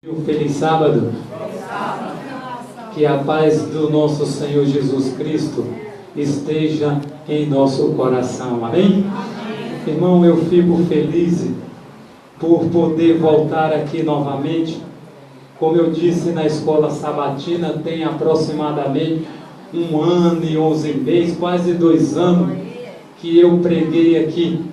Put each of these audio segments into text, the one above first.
Um feliz sábado. Que a paz do nosso Senhor Jesus Cristo esteja em nosso coração. Amém? Irmão, eu fico feliz por poder voltar aqui novamente. Como eu disse, na escola sabatina tem aproximadamente 1 ano e 11 meses, quase 2 anos que eu preguei aqui.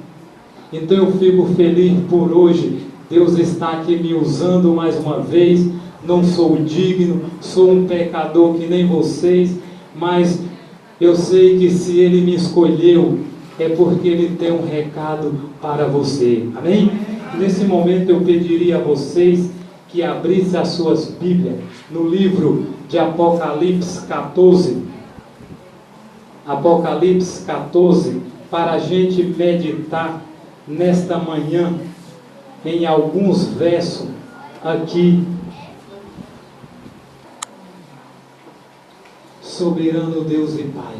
Então eu fico feliz por hoje. Deus está aqui me usando mais uma vez. Não sou digno, sou um pecador que nem vocês, mas eu sei que se Ele me escolheu, é porque Ele tem um recado para você. Amém? Nesse momento eu pediria a vocês que abrissem as suas Bíblias no livro de Apocalipse 14. Apocalipse 14, para a gente meditar nesta manhã em alguns versos aqui. Soberano Deus e Pai,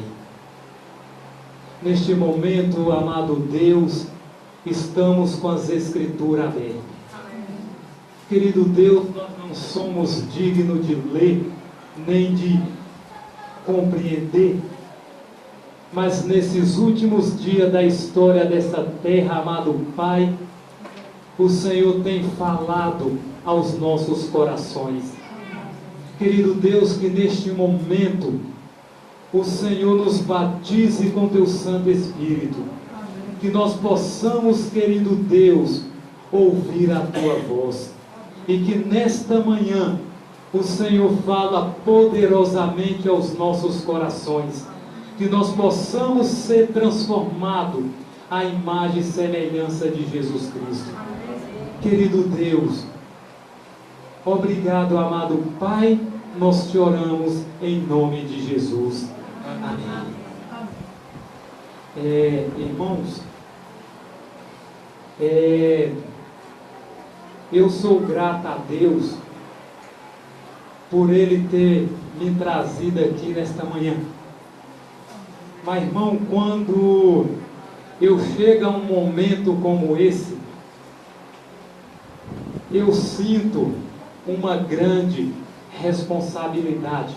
neste momento, amado Deus, estamos com as Escrituras abertas. Querido Deus, nós não somos dignos de ler, nem de compreender, mas nesses últimos dias da história dessa terra, amado Pai, o Senhor tem falado aos nossos corações. Querido Deus, que neste momento o Senhor nos batize com Teu Santo Espírito. Que nós possamos, querido Deus, ouvir a Tua voz. E que nesta manhã o Senhor fala poderosamente aos nossos corações. Que nós possamos ser transformados à imagem e semelhança de Jesus Cristo. Querido Deus, obrigado, amado Pai, nós te oramos em nome de Jesus. Amém. Irmãos, eu sou grato a Deus por Ele ter me trazido aqui nesta manhã. Mas, irmão, quando eu chego a um momento como esse, eu sinto uma grande responsabilidade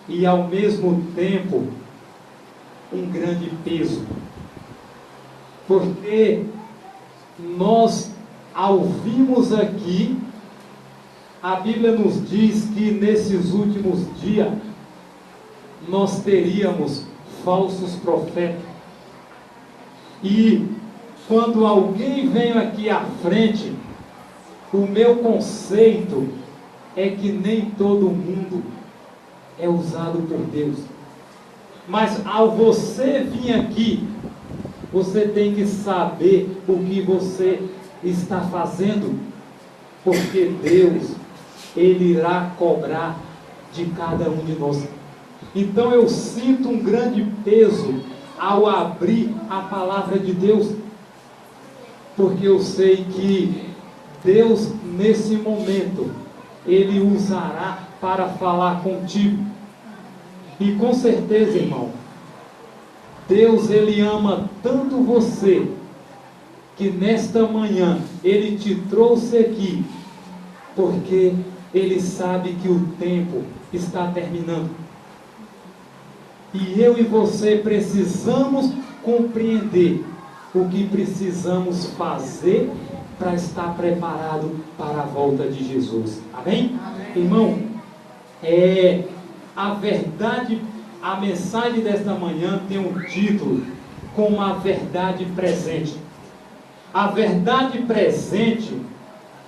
e ao mesmo tempo um grande peso, porque nós, ao virmos aqui, a Bíblia nos diz que nesses últimos dias nós teríamos falsos profetas, e quando alguém vem aqui à frente, o meu conceito é que nem todo mundo é usado por Deus. Mas ao você vir aqui, você tem que saber o que você está fazendo, porque Deus, Ele irá cobrar de cada um de nós. Então eu sinto um grande peso ao abrir a palavra de Deus, porque eu sei que Deus, nesse momento, Ele usará para falar contigo. E com certeza, irmão, Deus, Ele ama tanto você, que nesta manhã Ele te trouxe aqui, porque Ele sabe que o tempo está terminando. E eu e você precisamos compreender o que precisamos fazer para estar preparado para a volta de Jesus. Amém? Amém. Irmão, a verdade, a mensagem desta manhã tem um título como a verdade presente. A verdade presente,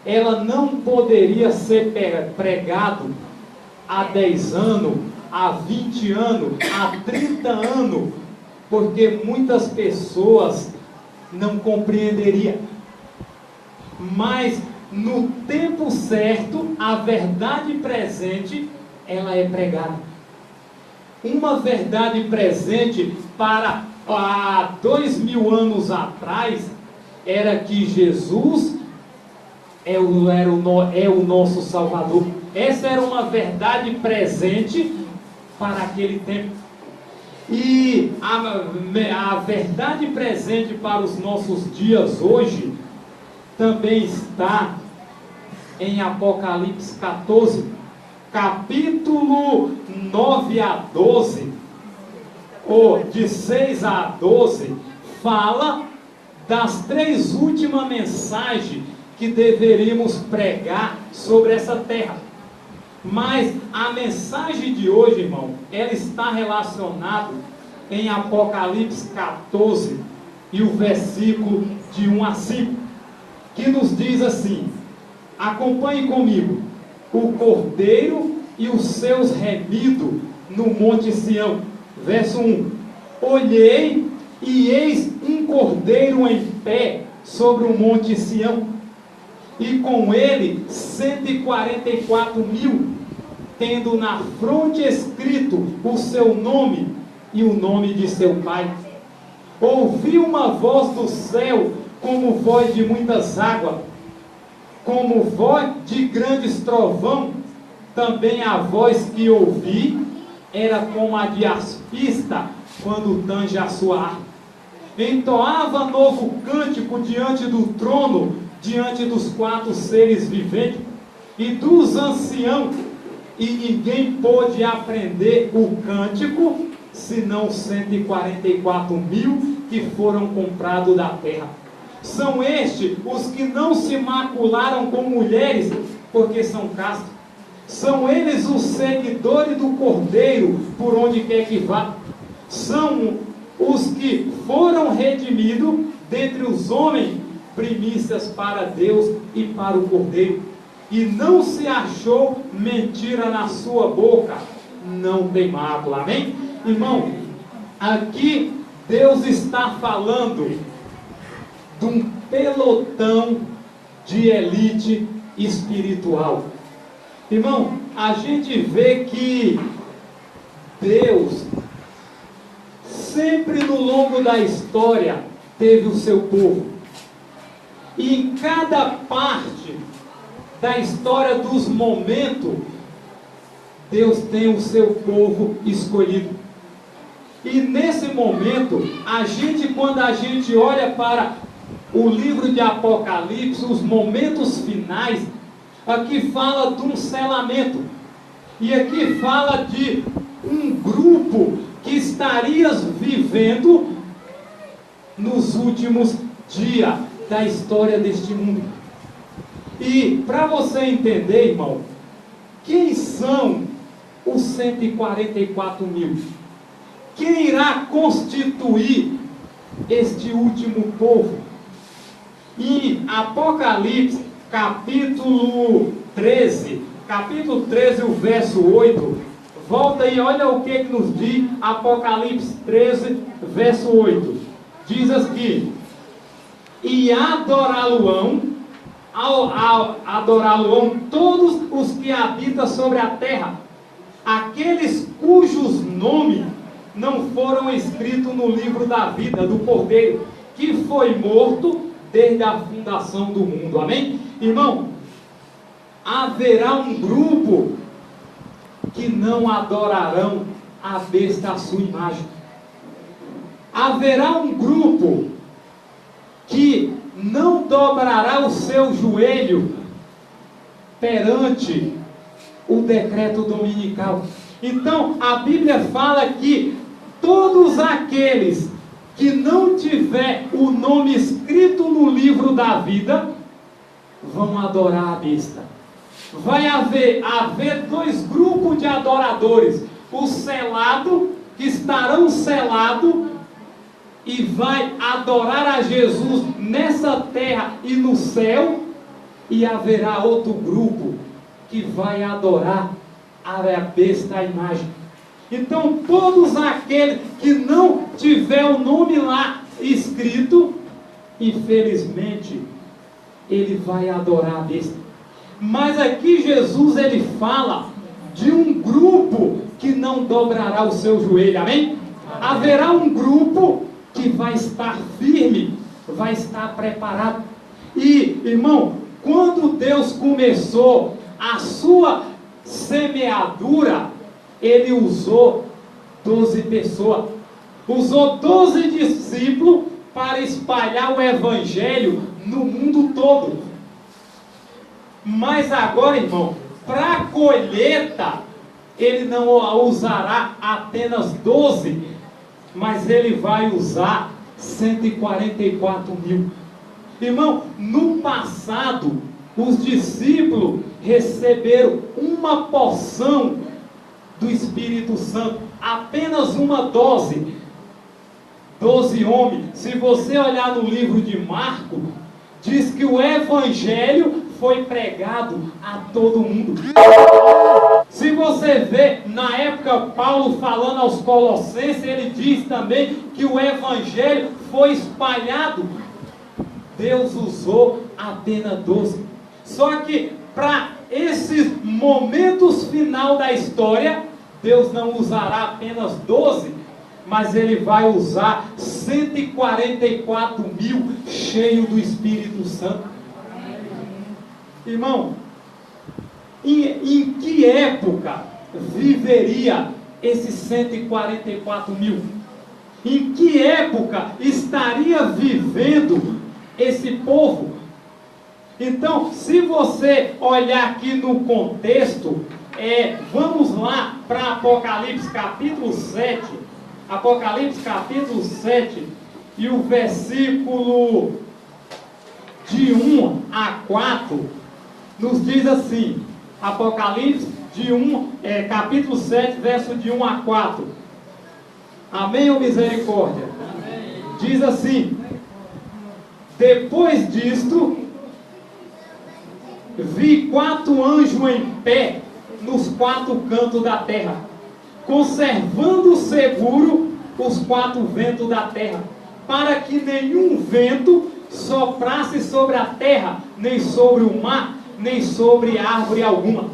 ela não poderia ser pregado há 10 anos, há 20 anos, há 30 anos, porque muitas pessoas não compreenderiam. Mas no tempo certo, a verdade presente, ela é pregada. Uma verdade presente para há 2000 anos atrás era que Jesus é o nosso Salvador. Essa era uma verdade presente para aquele tempo. E a verdade presente para os nossos dias hoje também está em Apocalipse 14, capítulo 9 a 12, ou de 6 a 12, fala das 3 últimas mensagens que deveríamos pregar sobre essa terra. Mas a mensagem de hoje, irmão, ela está relacionada em Apocalipse 14 e o versículo de 1 a 5, que nos diz assim: acompanhe comigo. O cordeiro e os seus remidos no monte Sião. Verso 1: olhei e eis um cordeiro em pé sobre o monte Sião, e com ele 144.000, tendo na fronte escrito o seu nome e o nome de seu pai. Ouvi uma voz do céu, como voz de muitas águas, como voz de grandes trovão. Também a voz que ouvi era como a de arpista quando tange a sua harpa. Entoava novo cântico diante do trono, diante dos 4 seres viventes e dos anciãos, e ninguém pôde aprender o cântico, senão 144.000 que foram comprados da terra. São estes os que não se macularam com mulheres, porque são castos. São eles os seguidores do Cordeiro, por onde quer que vá. São os que foram redimidos dentre os homens, primícias para Deus e para o Cordeiro. E não se achou mentira na sua boca, não tem mácula. Amém? Irmão, aqui Deus está falando de um pelotão de elite espiritual. Irmão, a gente vê que Deus sempre no longo da história teve o seu povo. E em cada parte da história dos momentos, Deus tem o seu povo escolhido. E nesse momento, quando a gente olha para o livro de Apocalipse, os momentos finais, aqui fala de um selamento. E aqui fala de um grupo que estaria vivendo nos últimos dias da história deste mundo. E para você entender, irmão, quem são os 144.000? Quem irá constituir este último povo? Em Apocalipse, capítulo 13, o verso 8, volta e olha o que nos diz Apocalipse 13, verso 8. Diz assim: e adorá-lo-ão todos os que habitam sobre a terra, aqueles cujos nomes não foram escritos no livro da vida do Cordeiro, que foi morto desde a fundação do mundo. Amém? Irmão, haverá um grupo que não adorarão a besta à sua imagem. Haverá um grupo que não dobrará o seu joelho perante o decreto dominical. Então, a Bíblia fala que todos aqueles que não tiver o nome escrito no livro da vida, vão adorar a besta. Vai haver 2 grupos de adoradores: os selados, que estarão selados e vai adorar a Jesus nessa terra e no céu, e haverá outro grupo que vai adorar a besta, a imagem. Então, todos aqueles que não tiver o nome lá escrito, infelizmente, ele vai adorar a besta. Mas aqui Jesus, ele fala de um grupo que não dobrará o seu joelho. Amém? Haverá um grupo que vai estar firme, vai estar preparado. E, irmão, quando Deus começou a sua semeadura, ele usou 12 pessoas, usou 12 discípulos para espalhar o evangelho no mundo todo. Mas agora, irmão, para a colheita, ele não usará apenas 12, mas ele vai usar 144 mil. Irmão, no passado, os discípulos receberam uma porção do Espírito Santo, apenas uma dose, 12 homens. Se você olhar no livro de Marcos, diz que o Evangelho foi pregado a todo mundo. Se você vê, na época, Paulo falando aos Colossenses, ele diz também que o Evangelho foi espalhado. Deus usou apenas 12. Só que para esses momentos final da história, Deus não usará apenas 12, mas Ele vai usar 144 mil cheios do Espírito Santo. Irmão, em que época viveria esses 144 mil? Em que época estaria vivendo esse povo? Então, se você olhar aqui no contexto, vamos lá para Apocalipse capítulo 7. Apocalipse capítulo 7 e o versículo de 1 a 4 nos diz assim. Apocalipse capítulo 7, verso de 1 a 4. Amém ou misericórdia? Amém. Diz assim: depois disto, vi 4 anjos em pé nos 4 cantos da terra, conservando seguro os 4 ventos da terra, para que nenhum vento soprasse sobre a terra, nem sobre o mar, nem sobre árvore alguma.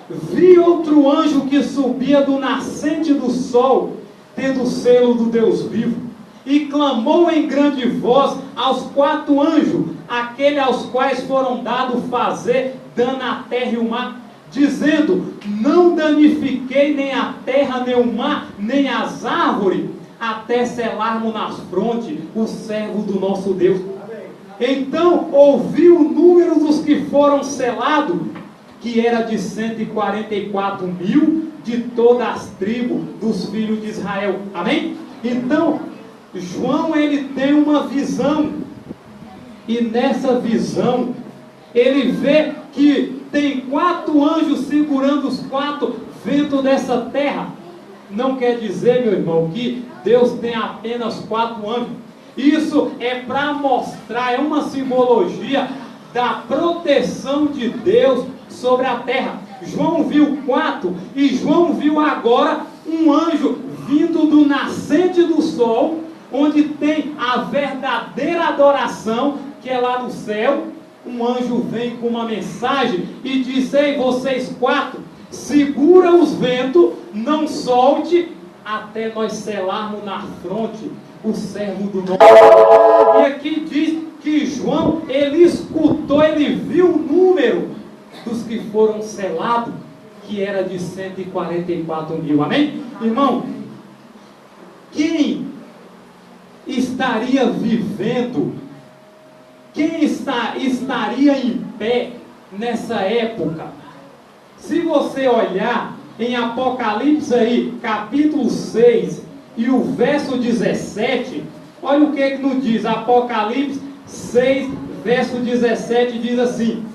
Vi outro anjo que subia do nascente do sol, tendo o selo do Deus vivo, e clamou em grande voz aos 4 anjos, aquele aos quais foram dados fazer dano à terra e o mar, dizendo: não danifiquei nem a terra, nem o mar, nem as árvores, até selarmos nas frontes o servo do nosso Deus. Então ouvi o número dos que foram selados, que era de 144 mil, de todas as tribos dos filhos de Israel. Amém? Então, João, ele tem uma visão, e nessa visão, ele vê que tem 4 anjos segurando os 4 ventos dessa terra. Não quer dizer, meu irmão, que Deus tem apenas 4 anjos. Isso é para mostrar, é uma simbologia da proteção de Deus sobre a terra. João viu 4, e João viu agora um anjo vindo do nascente do sol, onde tem a verdadeira adoração, que é lá no céu. Um anjo vem com uma mensagem e diz: ei, vocês 4, segura os ventos, não solte, até nós selarmos na fronte o servo do nosso. E aqui diz que João, ele escutou, ele viu o número dos que foram selados, que era de 144 mil. Amém? Irmão, quem estaria vivendo, quem estaria em pé nessa época? Se você olhar em Apocalipse aí, capítulo 6 e o verso 17, olha o que nos diz. Apocalipse 6, verso 17 diz assim: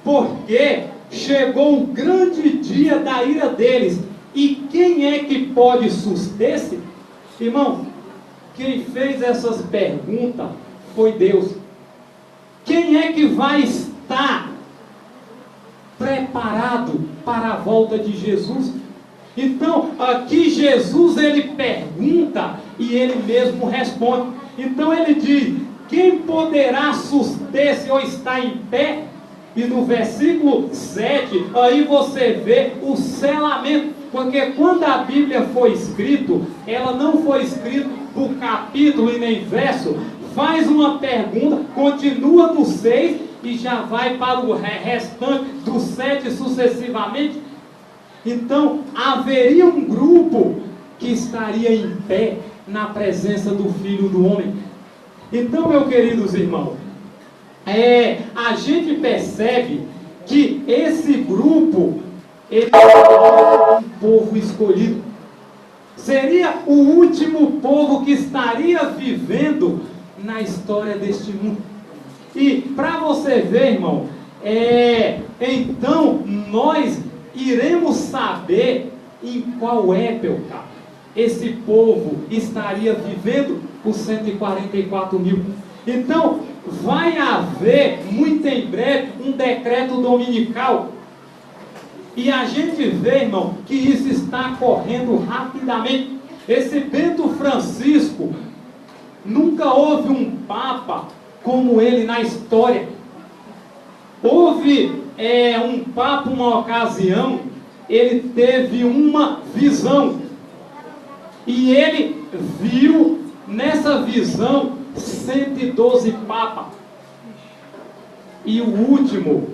porque chegou o grande dia da ira deles, e quem é que pode suster-se? Irmão, quem fez essas perguntas foi Deus. Quem é que vai estar preparado para a volta de Jesus? Então, aqui Jesus, ele pergunta e ele mesmo responde. Então ele diz: quem poderá suster-se ou estar em pé? E no versículo 7, aí você vê o selamento. Porque quando a Bíblia foi escrita, ela não foi escrita por capítulo e nem verso. Faz uma pergunta, continua no 6 e já vai para o restante do 7 sucessivamente. Então, haveria um grupo que estaria em pé na presença do Filho do Homem. Então, meus queridos irmãos, a gente percebe que esse grupo, ele seria um povo escolhido. Seria o último povo que estaria vivendo na história deste mundo. E para você ver, irmão, então nós iremos saber em qual época esse povo estaria vivendo os 144 mil. Então, vai haver, muito em breve, um decreto dominical. E a gente vê, irmão, que isso está correndo rapidamente. Esse Bento Francisco, nunca houve um papa como ele na história. Houve um papa, uma ocasião, ele teve uma visão. E ele viu nessa visão 112 papas. E o último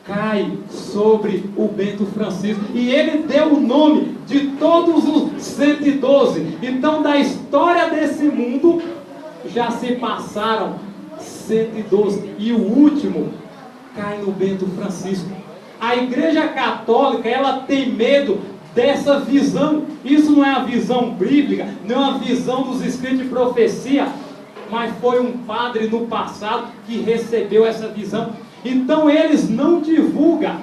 cai sobre o Bento Francisco. E ele deu o nome de todos os 112. Então, da história desse mundo, já se passaram 112. E o último cai no Bento Francisco. A Igreja Católica, ela tem medo dessa visão. Isso não é a visão bíblica, não é a visão dos escritos de profecia, mas foi um padre no passado que recebeu essa visão. Então eles não divulgam.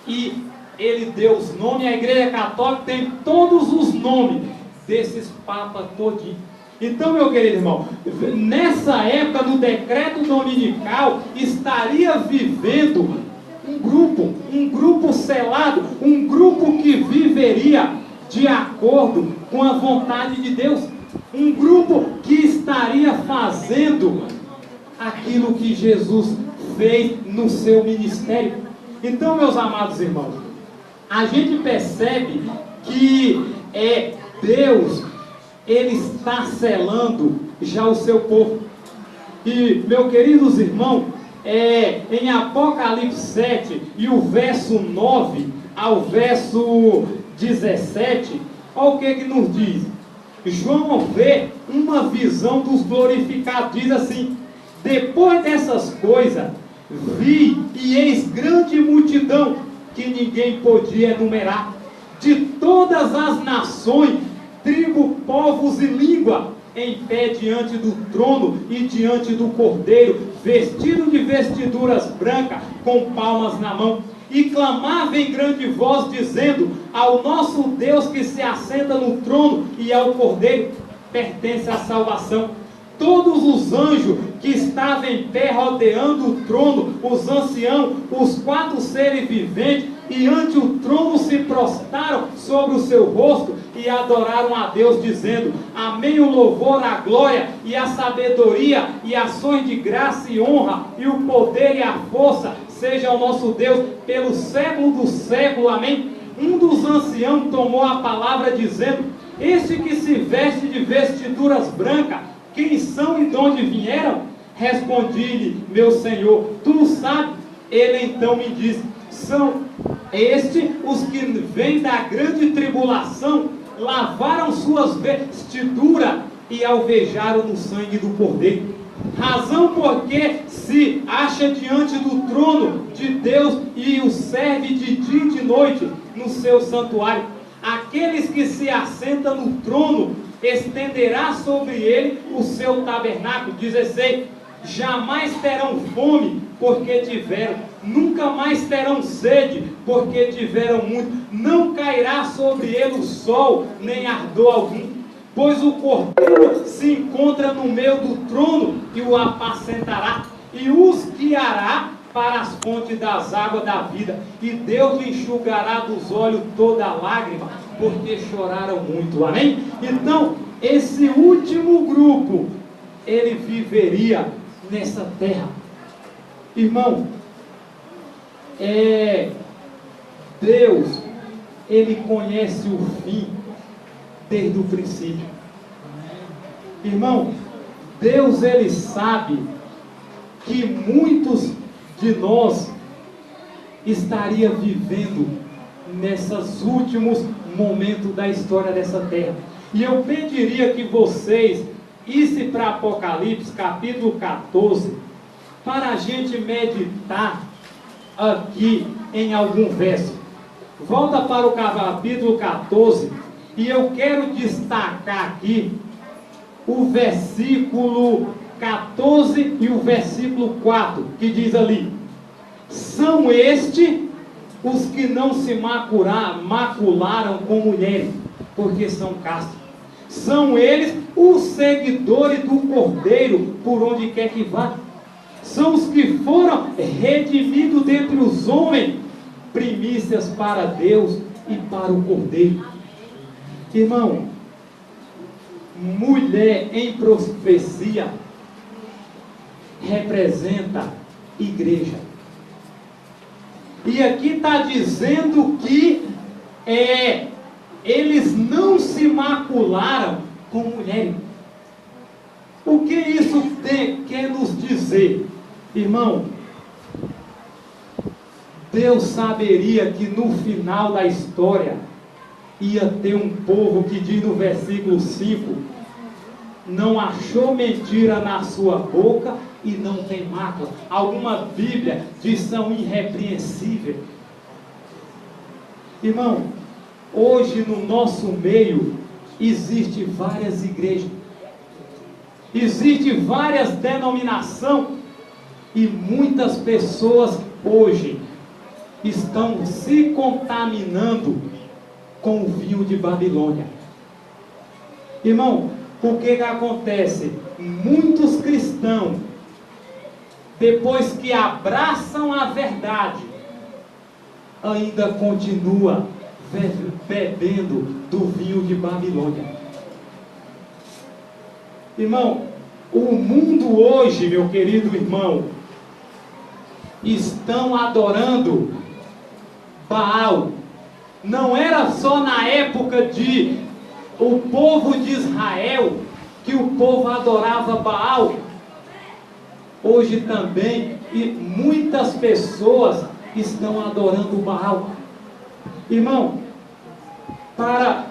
E ele deu os nomes, a Igreja Católica tem todos os nomes desses papas todinhos. Então, meu querido irmão, nessa época, no decreto dominical, estaria vivendo um grupo selado, um grupo que viveria de acordo com a vontade de Deus, um grupo que estaria fazendo aquilo que Jesus fez no seu ministério. Então, meus amados irmãos, a gente percebe que Deus, ele está selando já o seu povo. E, meus queridos irmãos, em Apocalipse 7 e o verso 9 ao verso 17, olha o que nos diz. João vê uma visão dos glorificados, diz assim: depois dessas coisas, vi e eis grande multidão, que ninguém podia enumerar, de todas as nações, tribo, povos e língua, em pé diante do trono e diante do Cordeiro, vestido de vestiduras brancas, com palmas na mão, e clamava em grande voz, dizendo: ao nosso Deus que se assenta no trono e ao Cordeiro pertence a salvação. Todos os anjos que estavam em pé rodeando o trono, os anciãos, os 4 seres viventes, e ante o trono se prostraram sobre o seu rosto e adoraram a Deus, dizendo: amém, o louvor, a glória e a sabedoria e ações de graça e honra e o poder e a força seja o nosso Deus pelo século do século, amém. Um dos anciãos tomou a palavra, dizendo: este que se veste de vestiduras brancas, quem são e de onde vieram? Respondi-lhe: meu Senhor, tu sabes. Ele então me disse: são estes os que vêm da grande tribulação, lavaram suas vestiduras e alvejaram no sangue do Cordeiro. Razão porque se acha diante do trono de Deus e o serve de dia e de noite no seu santuário. Aqueles que se assentam no trono estenderá sobre ele o seu tabernáculo. 16. Jamais terão fome, porque tiveram. Nunca mais terão sede, porque tiveram muito. Não cairá sobre ele o sol, nem ardor algum. Pois o Cordeiro se encontra no meio do trono e o apacentará, e os guiará para as fontes das águas da vida. E Deus enxugará dos olhos toda lágrima, porque choraram muito. Amém? Então, esse último grupo, ele viveria nessa terra. Irmão, Deus, ele conhece o fim desde o princípio. Irmão, Deus, ele sabe que muitos de nós estaria vivendo nesses últimos momentos da história dessa terra. E eu pediria que vocês issem para Apocalipse capítulo 14, para a gente meditar aqui em algum verso. Volta para o capítulo 14 e eu quero destacar aqui o versículo 14 e o versículo 4, que diz ali: são estes os que não se macularam com mulheres, porque são castos. São eles os seguidores do Cordeiro, por onde quer que vá. São os que foram redimidos dentre os homens, primícias para Deus e para o Cordeiro. Irmão, mulher em profecia representa igreja. E aqui está dizendo que eles não se macularam com mulheres. O que isso quer nos dizer? Irmão, Deus saberia que no final da história ia ter um povo que diz no versículo 5: não achou mentira na sua boca e não tem mácula. Alguma Bíblia diz são irrepreensíveis. Irmão, hoje no nosso meio existe várias igrejas, existe várias denominações, e muitas pessoas hoje estão se contaminando com o vinho de Babilônia. Irmão, o que acontece? Muitos cristãos, depois que abraçam a verdade, ainda continua bebendo do vinho de Babilônia. Irmão, o mundo hoje, meu querido irmão, estão adorando Baal. Não era só na época de o povo de Israel que o povo adorava Baal. Hoje também, e muitas pessoas estão adorando Baal. Irmão, para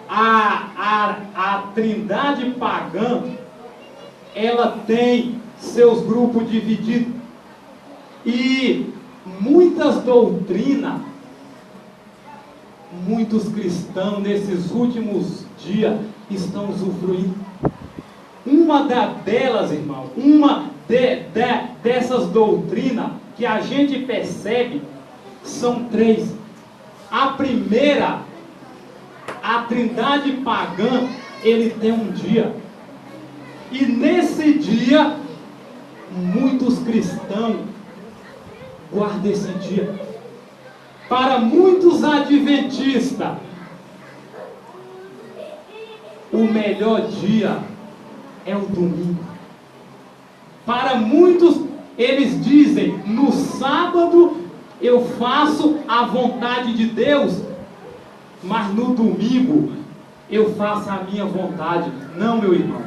a trindade pagã, ela tem seus grupos divididos. E muitas doutrinas, muitos cristãos nesses últimos dias estão usufruindo. Uma delas, irmão, dessas doutrinas que a gente percebe são três. A primeira, a trindade pagã, ele tem um dia. E nesse dia, muitos cristãos guardam esse dia. Para muitos adventistas, o melhor dia é o domingo. Para muitos, eles dizem: no sábado eu faço a vontade de Deus, mas no domingo eu faço a minha vontade. Não, meu irmão.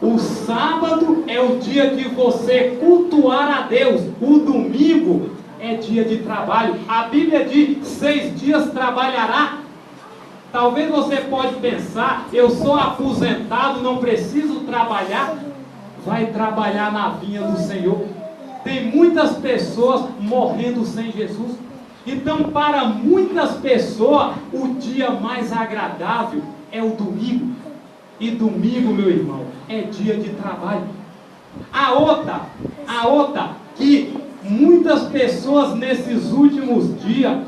O sábado é o dia de você cultuar a Deus. O domingo é dia de trabalho. A Bíblia diz: 6 dias trabalhará. Talvez você pode pensar: eu sou aposentado, não preciso trabalhar. Vai trabalhar na vinha do Senhor. Tem muitas pessoas morrendo sem Jesus. Então, para muitas pessoas, o dia mais agradável é o domingo. E domingo, meu irmão, é dia de trabalho. A outra que muitas pessoas nesses últimos dias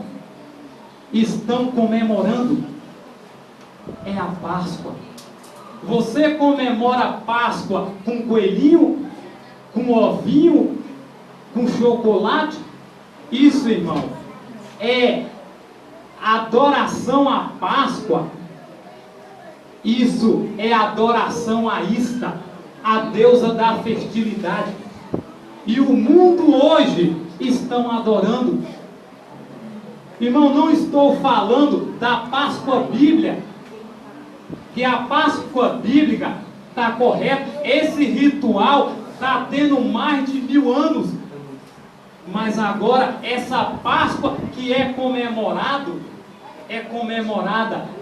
estão comemorando é a Páscoa. Você comemora a Páscoa com coelhinho, com ovinho, com chocolate? Isso, irmão, é adoração à Páscoa. Isso é adoração a Ista, a deusa da fertilidade. E o mundo hoje estão adorando. Irmão, não estou falando da Páscoa bíblica, que a Páscoa bíblica está correta. Esse ritual está tendo mais de 1000 anos. Mas agora, essa Páscoa que é comemorada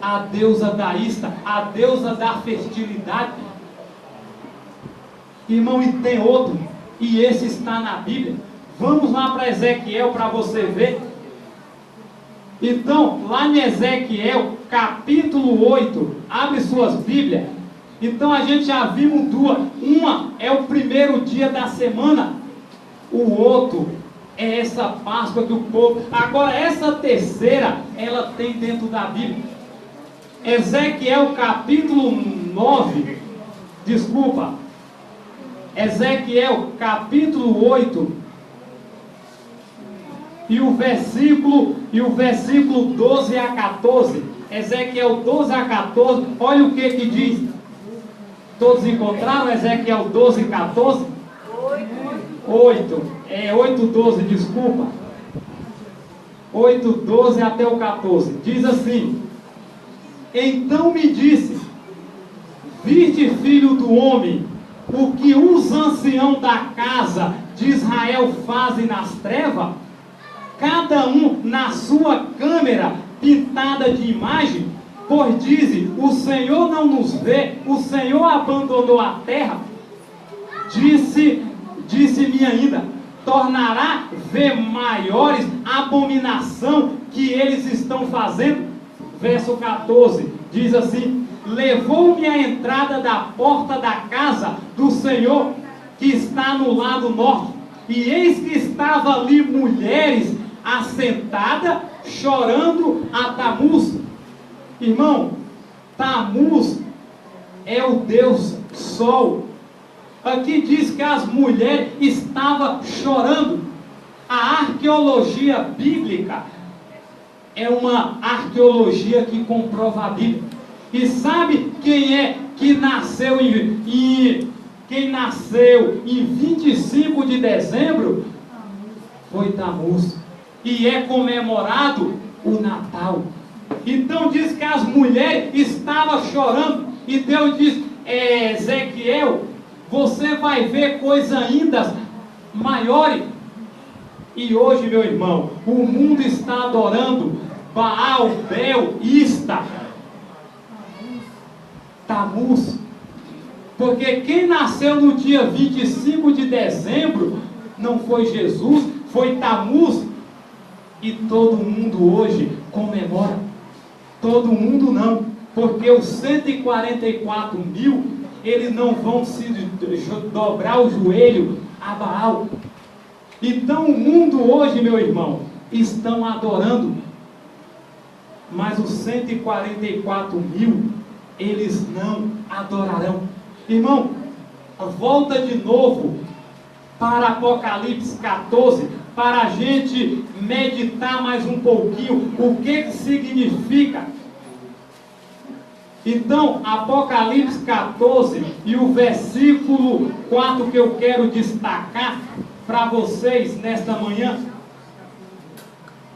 a deusa da Ista, a deusa da fertilidade. Irmão, e tem outro, e esse está na Bíblia. Vamos lá para Ezequiel para você ver. Então, lá em Ezequiel, capítulo 8, abre suas Bíblias. Então a gente já viu duas. Uma é o primeiro dia da semana. O outro é essa Páscoa que o povo... Agora essa terceira, ela tem dentro da Bíblia. Ezequiel capítulo 9. Desculpa. Ezequiel capítulo 8. E o versículo 12 a 14. Ezequiel 12 a 14. Olha o que diz. Todos encontraram Ezequiel 12 e 14? 8, 12, desculpa. 8, 12 até o 14. Diz assim: Então me disse: Viste, filho do homem, o que os anciãos da casa de Israel fazem nas trevas? Cada um na sua câmara pintada de imagem? Pois dizem: o Senhor não nos vê, o Senhor abandonou a terra. Disse-me ainda: tornará ver maiores abominação que eles estão fazendo? Verso 14, diz assim: levou-me à entrada da porta da casa do Senhor, que está no lado norte, e eis que estava ali mulheres assentadas, chorando a Tamuz. Irmão, Tamuz é o Deus Sol. Aqui diz que as mulheres estavam chorando. A arqueologia bíblica é uma arqueologia que comprova a Bíblia. E sabe quem é que nasceu quem nasceu em 25 de dezembro? Foi Tamuz. E é comemorado o Natal. Então diz que as mulheres estavam chorando. E Deus diz: Ezequiel, você vai ver coisas ainda maiores. E hoje, meu irmão, o mundo está adorando Baal, Bel, Ista, Tamuz. Porque quem nasceu no dia 25 de dezembro não foi Jesus, foi Tamuz. E todo mundo hoje comemora. Todo mundo não, porque os 144 mil, eles não vão se dobrar o joelho a Baal. Então o mundo hoje, meu irmão, estão adorando, mas os 144 mil, eles não adorarão. Irmão, volta de novo para Apocalipse 14, para a gente meditar mais um pouquinho o que significa. Então, Apocalipse 14 e o versículo 4 que eu quero destacar para vocês nesta manhã.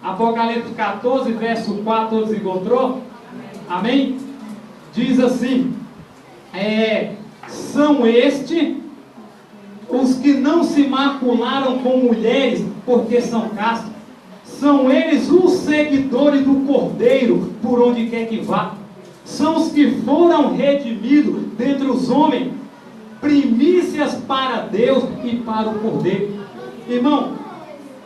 Apocalipse 14, verso 4, todos encontrou? Amém? Diz assim: são estes os que não se macularam com mulheres, porque são castos. São eles os seguidores do Cordeiro, por onde quer que vá. São os que foram redimidos dentre os homens, primícias para Deus e para o Cordeiro. Irmão,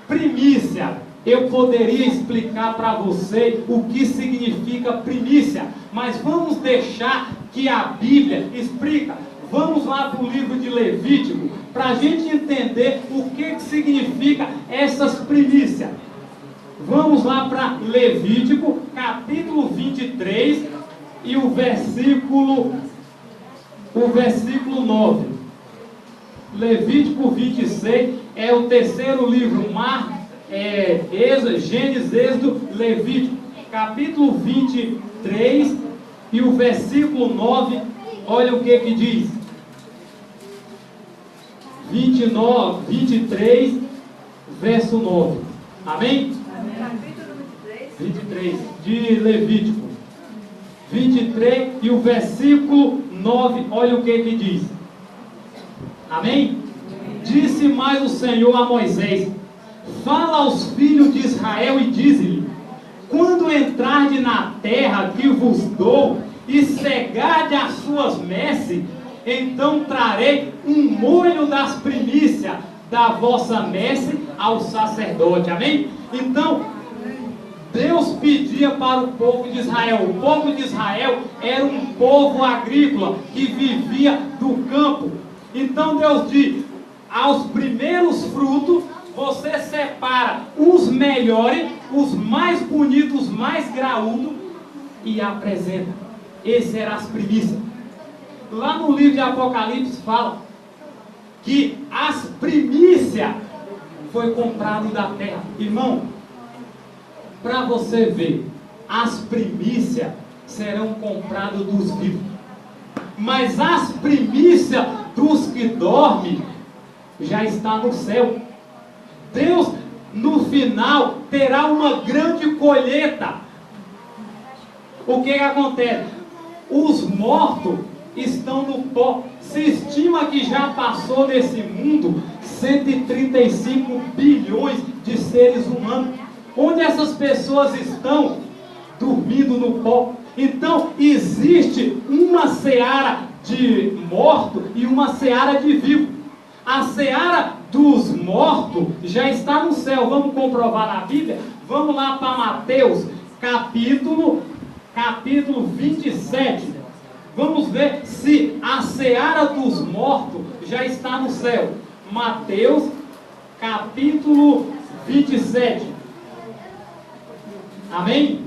primícia, eu poderia explicar para você o que significa primícia, mas vamos deixar que a Bíblia explica. Vamos lá para o livro de Levítico, para a gente entender o que significa essas primícias. Vamos lá para Levítico, capítulo 23, e o versículo 9. Levítico 26 é o terceiro livro, Gênesis, Êxodo, Levítico, capítulo 23 e o versículo 9, olha o que diz. 23, verso 9. Amém? Capítulo 23 de Levítico. 23 e o versículo 9, olha o que diz. Amém? Disse mais o Senhor a Moisés: fala aos filhos de Israel e dize-lhe: quando entrarde na terra que vos dou, e cegarde as suas messes, então trarei um molho das primícias da vossa messe ao sacerdote. Amém? Então, Deus pedia para o povo de Israel. O povo de Israel era um povo agrícola que vivia do campo. Então Deus diz: aos primeiros frutos você separa os melhores, os mais bonitos, os mais graúdos e apresenta. Essas eram as primícias. Lá no livro de Apocalipse fala que as primícias foi comprado da terra. Irmão, para você ver, as primícias serão compradas dos vivos, mas as primícias dos que dormem já está no céu. Deus no final terá uma grande colheita. O que acontece? Os mortos estão no pó. Se estima que já passou nesse mundo 135 bilhões de seres humanos. Onde essas pessoas estão? Dormindo no pó. Então existe uma seara de mortos e uma seara de vivos. A seara dos mortos já está no céu. Vamos comprovar na Bíblia? Vamos lá para Mateus, capítulo 27. Vamos ver se a seara dos mortos já está no céu. Mateus, capítulo 27. Amém?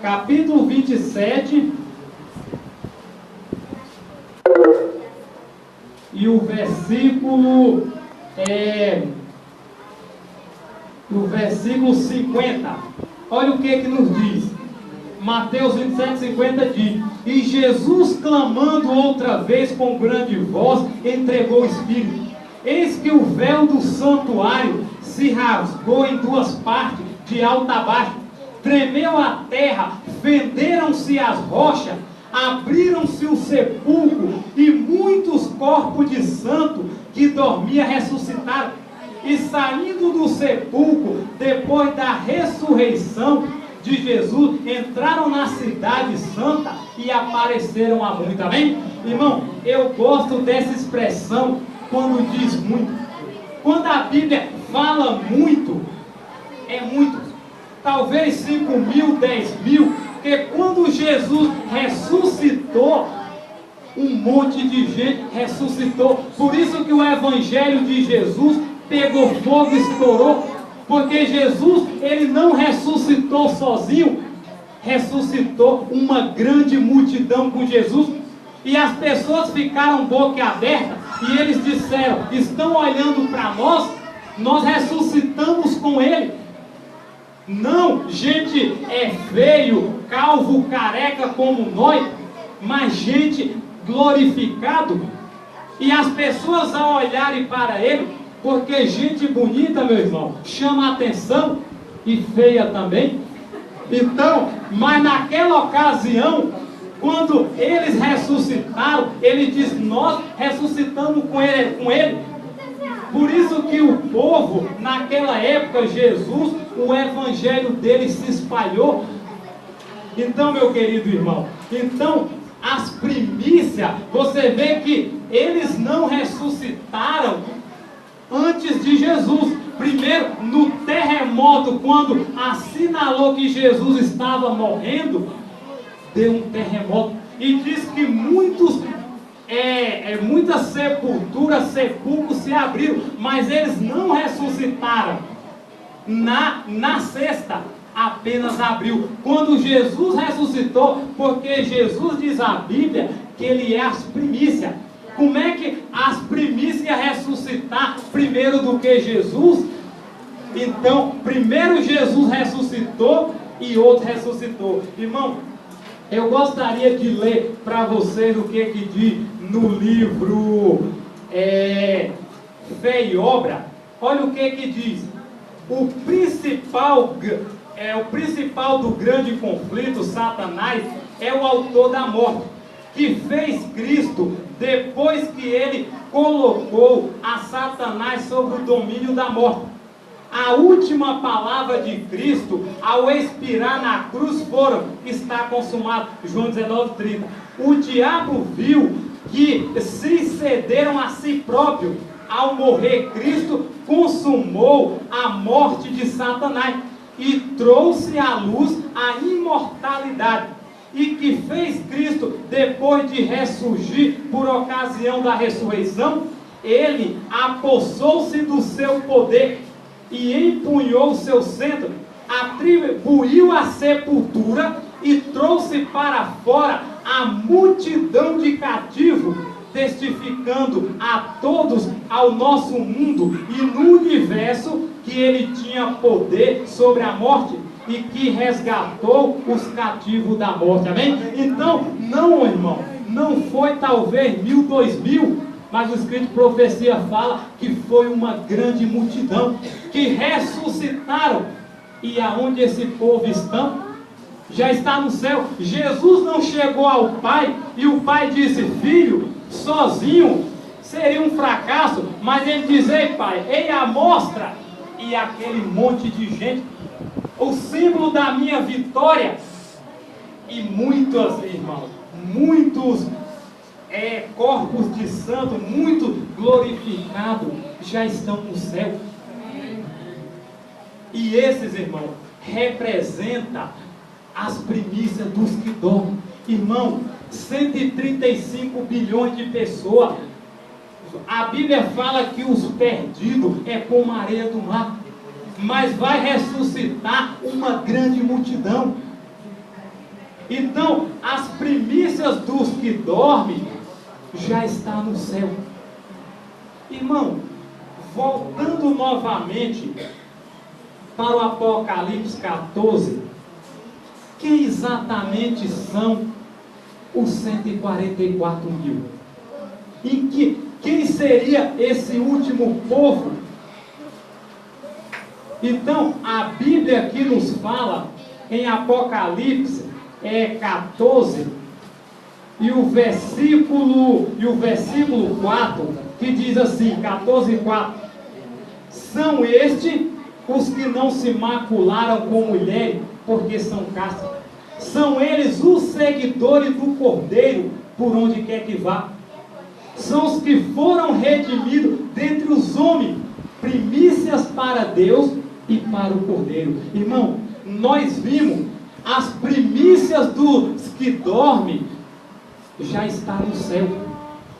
Capítulo 27. E o versículo 50. Olha o que nos diz. Mateus 27, 50 diz: e Jesus, clamando outra vez com grande voz, entregou o Espírito. Eis que o véu do santuário se rasgou em duas partes, de alto a baixo. Tremeu a terra, fenderam-se as rochas, abriram-se o sepulcro, e muitos corpos de santos que dormiam ressuscitaram. E saindo do sepulcro, depois da ressurreição de Jesus, entraram na cidade santa e apareceram a muitos. Amém? Irmão, eu gosto dessa expressão quando diz muito. Quando a Bíblia fala muito, é muito. Talvez 5 mil, 10 mil, porque quando Jesus ressuscitou, um monte de gente ressuscitou. Por isso que o Evangelho de Jesus pegou fogo e estourou. Porque Jesus, ele não ressuscitou sozinho, ressuscitou uma grande multidão com Jesus. E as pessoas ficaram boca aberta e eles disseram: estão olhando para nós, nós ressuscitamos com ele. Não, gente feio, calvo, careca como nós, mas gente glorificado. E as pessoas ao olharem para ele, porque gente bonita, meu irmão, chama a atenção, e feia também. Então, mas naquela ocasião, quando eles ressuscitaram, ele diz: nós ressuscitamos com ele. Por isso que o povo, naquela época, Jesus, o evangelho dele se espalhou. Então, meu querido irmão, então as primícias, você vê que eles não ressuscitaram antes de Jesus. Primeiro, no terremoto, quando assinalou que Jesus estava morrendo, deu um terremoto. E diz que muitas sepulcros se abriram, mas eles não ressuscitaram. Na sexta, apenas abriu. Quando Jesus ressuscitou, porque Jesus diz a Bíblia que ele é as primícias. Como é que as primícias iam ressuscitar primeiro do que Jesus? Então, primeiro Jesus ressuscitou e outro ressuscitou. Irmão, eu gostaria de ler para vocês o que diz no livro Fé e Obra. Olha o que diz. O principal do grande conflito, Satanás, é o autor da morte, que fez Cristo depois que ele colocou a Satanás sobre o domínio da morte. A última palavra de Cristo, ao expirar na cruz, foram: está consumado. João 19:30. O diabo viu que se cederam a si próprio. Ao morrer, Cristo consumou a morte de Satanás e trouxe à luz a imortalidade. E que fez Cristo, depois de ressurgir por ocasião da ressurreição, ele apossou-se do seu poder e empunhou o seu centro, atribuiu a sepultura e trouxe para fora a multidão de cativos, testificando a todos, ao nosso mundo e no universo, que ele tinha poder sobre a morte e que resgatou os cativos da morte. Amém? Então, não, irmão, não foi talvez 1000, 2000, mas o Escrito de Profecia fala que foi uma grande multidão que ressuscitaram. E aonde esse povo está? Já está no céu. Jesus não chegou ao Pai e o Pai disse: filho, sozinho seria um fracasso, mas ele diz: ei Pai, ei a mostra, e aquele monte de gente, o símbolo da minha vitória. E muitos, irmãos, muitos corpos de santo, muito glorificados, já estão no céu. E esses, irmãos, representam as primícias dos que dormem. Irmão, 135 bilhões de pessoas. A Bíblia fala que os perdidos é como a areia do mar, mas vai ressuscitar uma grande multidão. Então, as primícias dos que dormem já está no céu. Irmão, voltando novamente para o Apocalipse 14, quem exatamente são os 144 mil? Quem seria esse último povo? Então, a Bíblia aqui nos fala, em Apocalipse 14, e o versículo 4, que diz assim, 14:4, são estes os que não se macularam com mulheres, porque são castos. São eles os seguidores do Cordeiro, por onde quer que vá. São os que foram redimidos dentre os homens, primícias para Deus e para o Cordeiro. Irmão, nós vimos as primícias dos que dormem já está no céu.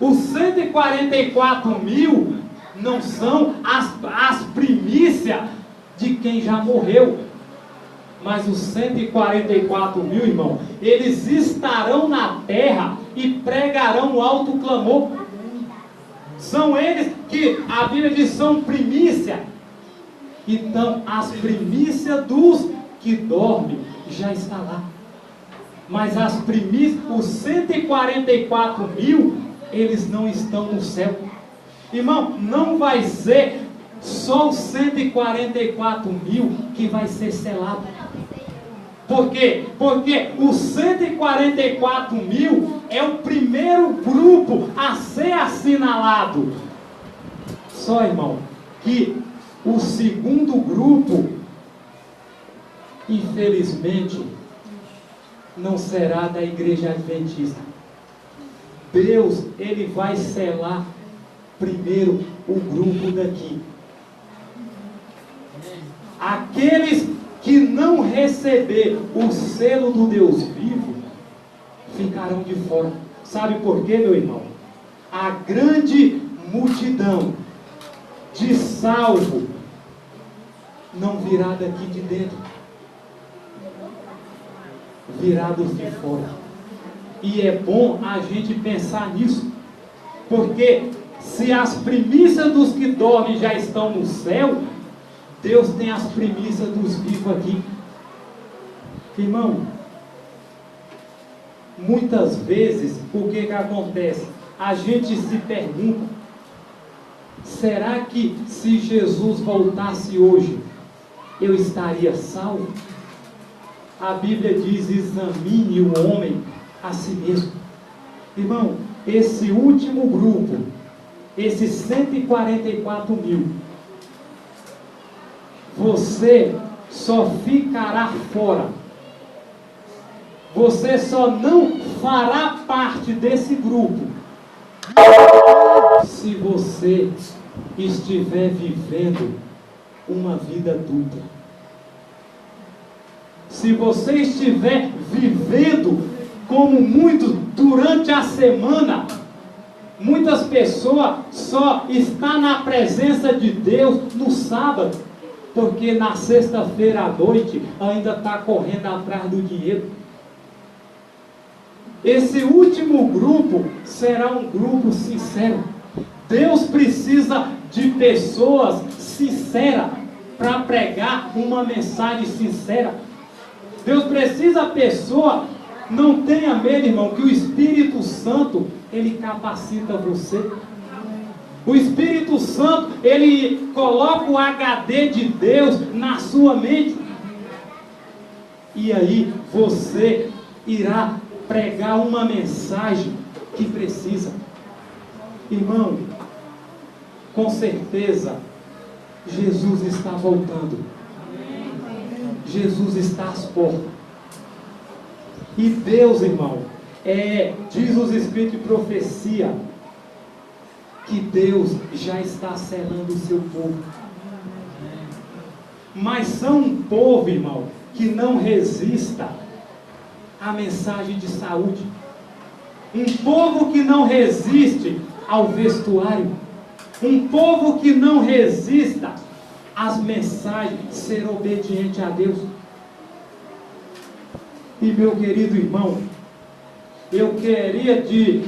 Os 144 mil não são as primícias de quem já morreu, mas os 144 mil, irmão, eles estarão na terra e pregarão o alto clamor. São eles que a Bíblia diz são primícia. Então, as primícias dos que dormem já está lá. Mas as primícias, os 144 mil, eles não estão no céu. Irmão, não vai ser só os 144 mil que vai ser selado. Por quê? Porque os 144 mil é o primeiro grupo a ser assinalado. Só, irmão, que o segundo grupo, infelizmente, não será da igreja adventista. Deus, ele vai selar primeiro o grupo daqui. Aqueles que não receber o selo do Deus vivo, ficarão de fora. Sabe por quê, meu irmão? A grande multidão de salvo não virá daqui de dentro, virá dos de fora. E é bom a gente pensar nisso, porque se as primícias dos que dormem já estão no céu, Deus tem as primícias dos vivos aqui. Irmão, muitas vezes, o que acontece? A gente se pergunta, será que se Jesus voltasse hoje, eu estaria salvo? A Bíblia diz, examine o homem a si mesmo. Irmão, esse último grupo, esses 144 mil, você só ficará fora. Você só não fará parte desse grupo Se você estiver vivendo uma vida dupla, se você estiver vivendo como muitos durante a semana, muitas pessoas só estão na presença de Deus no sábado, porque na sexta-feira à noite ainda está correndo atrás do dinheiro. Esse último grupo será um grupo sincero. Deus precisa de pessoas sinceras para pregar uma mensagem sincera. Deus precisa de pessoa. Não tenha medo, irmão, que o Espírito Santo, ele capacita você. O Espírito Santo, ele coloca o HD de Deus na sua mente. E aí você irá pregar uma mensagem que precisa. Irmão, com certeza, Jesus está voltando. Jesus está às portas. E Deus, irmão, diz os Espíritos de profecia, que Deus já está selando o seu povo. Mas são um povo, irmão, que não resista à mensagem de saúde. Um povo que não resiste ao vestuário. Um povo que não resista às mensagens, ser obediente a Deus. E meu querido irmão, eu queria de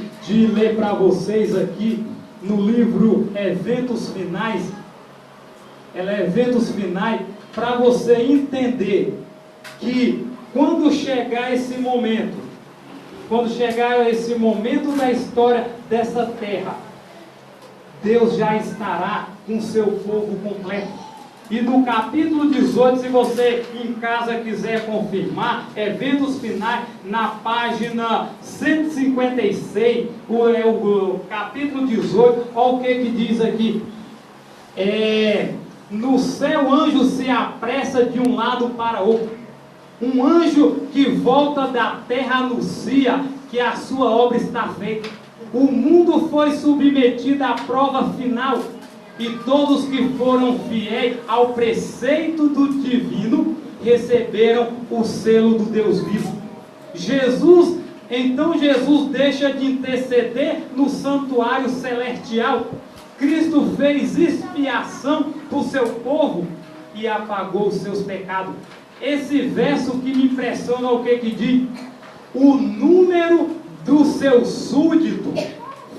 ler para vocês aqui no livro Eventos Finais. Eventos Finais, para você entender que quando chegar esse momento da história dessa terra, Deus já estará com seu povo completo. E no capítulo 18, se você em casa quiser confirmar, Eventos Finais, na página 156, o capítulo 18, olha o que diz aqui. No céu, anjo se apressa de um lado para outro. Um anjo que volta da terra anuncia que a sua obra está feita. O mundo foi submetido à prova final, e todos que foram fiéis ao preceito do divino receberam o selo do Deus vivo. Então Jesus deixa de interceder no santuário celestial. Cristo fez expiação por seu povo e apagou os seus pecados. Esse verso que me impressiona, o que diz? O número do seu súdito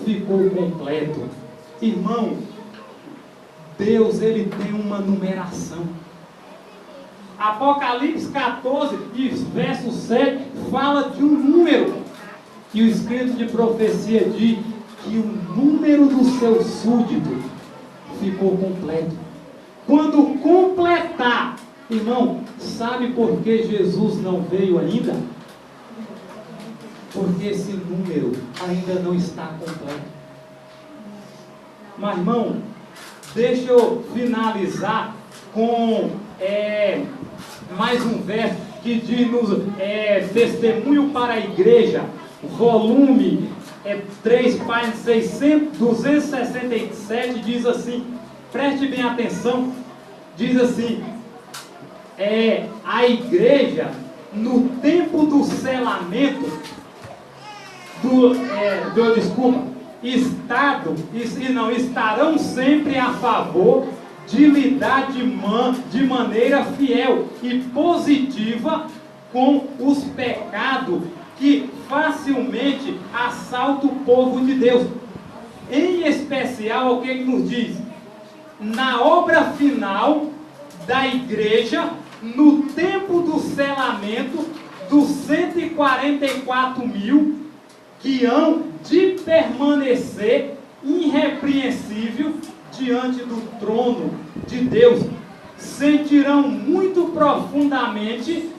ficou completo. Irmão, Deus, ele tem uma numeração. Apocalipse 14, verso 7, fala de um número. E o escrito de profecia diz que o número do seu súdito ficou completo. Quando completar, irmão, sabe por que Jesus não veio ainda? Porque esse número ainda não está completo. Mas, irmão, deixa eu finalizar com mais um verso que diz nos Testemunho para a Igreja, volume 3, página 267, diz assim, preste bem atenção, diz assim, a igreja, no tempo do selamento, estarão sempre a favor de lidar de maneira fiel e positiva com os pecados que facilmente assaltam o povo de Deus. Em especial, o que nos diz? Na obra final da igreja, no tempo do selamento, dos 144 mil, que hão de permanecer irrepreensível diante do trono de Deus, sentirão muito profundamente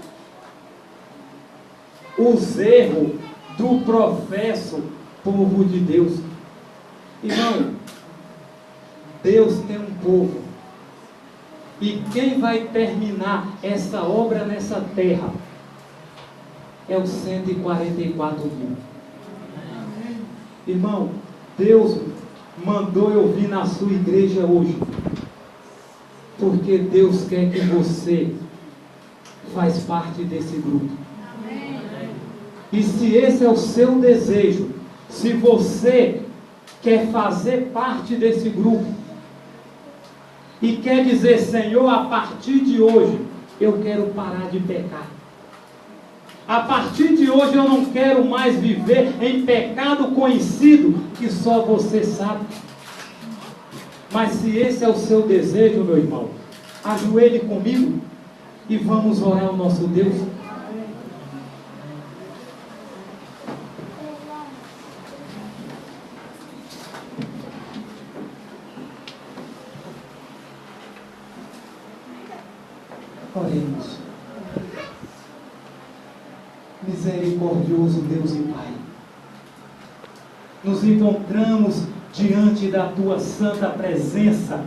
os erros do professo povo de Deus. Irmão, Deus tem um povo, e quem vai terminar essa obra nessa terra é os 144 mil. Irmão, Deus mandou eu vir na sua igreja hoje, porque Deus quer que você faz parte desse grupo. E se esse é o seu desejo, se você quer fazer parte desse grupo e quer dizer: Senhor, a partir de hoje eu quero parar de pecar, a partir de hoje eu não quero mais viver em pecado conhecido que só você sabe. Mas se esse é o seu desejo, meu irmão, ajoelhe comigo e vamos orar ao nosso Deus. Oremos. Misericordioso Deus e Pai, nos encontramos diante da Tua santa presença,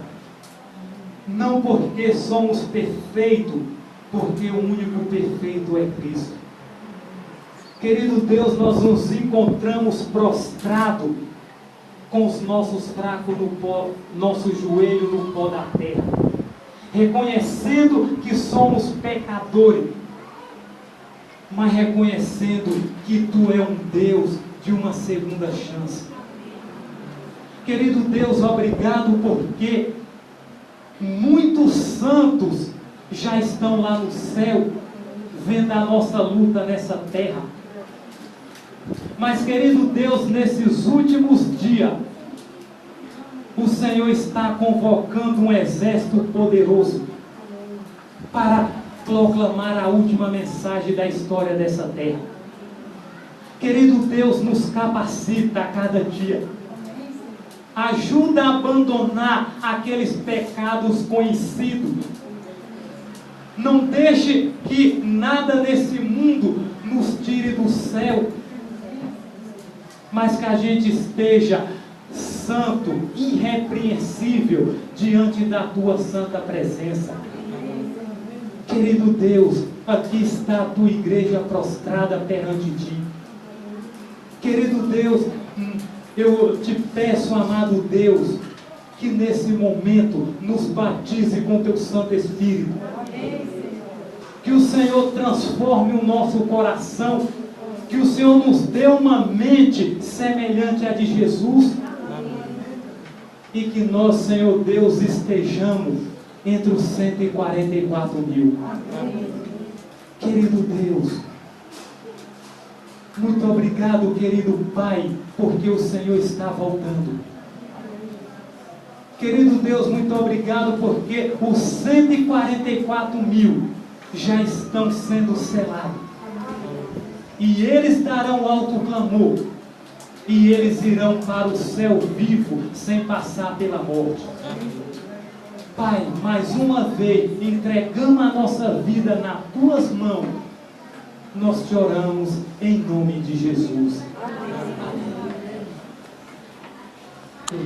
não porque somos perfeitos, porque o único perfeito é Cristo. Querido Deus, nós nos encontramos prostrados, com os nossos fracos no pó, nosso joelho no pó da terra, reconhecendo que somos pecadores, mas reconhecendo que Tu é um Deus de uma segunda chance. Querido Deus, obrigado porque muitos santos já estão lá no céu, vendo a nossa luta nessa terra. Mas, querido Deus, nesses últimos dias, o Senhor está convocando um exército poderoso para proclamar a última mensagem da história dessa terra. Querido Deus, nos capacita a cada dia. Ajuda a abandonar aqueles pecados conhecidos. Não deixe que nada nesse mundo nos tire do céu, mas que a gente esteja santo, irrepreensível diante da Tua santa presença. Querido Deus, aqui está a Tua igreja prostrada perante Ti. Querido Deus, eu te peço, amado Deus, que nesse momento nos batize com Teu Santo Espírito. Que o Senhor transforme o nosso coração. Que o Senhor nos dê uma mente semelhante à de Jesus. E que nós, Senhor Deus, estejamos entre os 144 mil. Querido Deus, muito obrigado, querido Pai, porque o Senhor está voltando. Querido Deus, muito obrigado porque os 144 mil já estão sendo selados. E eles darão alto clamor. E eles irão para o céu vivo, sem passar pela morte. Pai, mais uma vez, entregamos a nossa vida nas Tuas mãos. Nós te oramos em nome de Jesus. Amém.